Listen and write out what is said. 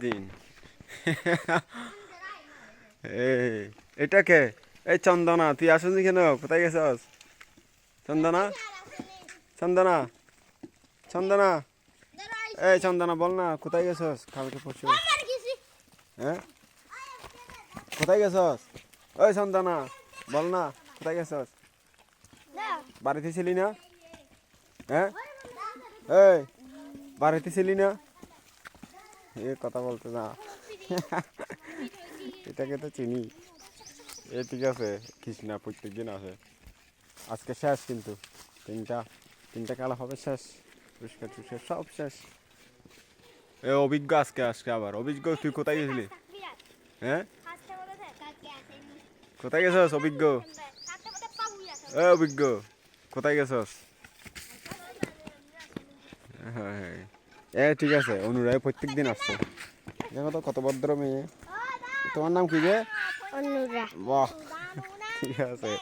দিন এই এটা কে? এই চন্দনা, তুই আসিস কেন? কোথায় গেছস? চন্দনা, চন্দনা, চন্দনা, এই চন্দনা বল না, কোথায় গেছস কালকে পরশু? হ্যাঁ, কোথায় গেছস? ওই চন্দনা বল না, কোথায় গেছস? বাড়িতে ছিলি না? হ্যাঁ, এই বাড়িতে ছিলি না? এ কথা বলতে না। এটাকে তো চিনি। এ ঠিক আছে, কৃষ্ণা প্রত্যেক দিন আছে। আজকে শেষ কিন্তু তিনটা তিনটা খেলা হবে শেষ, পুরস্কার টুরস্কার সব শেষ। এ অভিজ্ঞ আজকে আজকে আবার অভিজ্ঞ, তুই কোথায় গেছিলি? হ্যাঁ, কোথায় গেছস অভিজ্ঞ? এ অভিজ্ঞ, কোথায় গেছস? হ্যাঁ, এ ঠিক আছে, অনুরায় প্রত্যেক দিন আসছে। দেখো তো কত ভদ্র মেয়ে। তোমার নাম কি যে? অনুরা। বাহ, ঠিক আছে।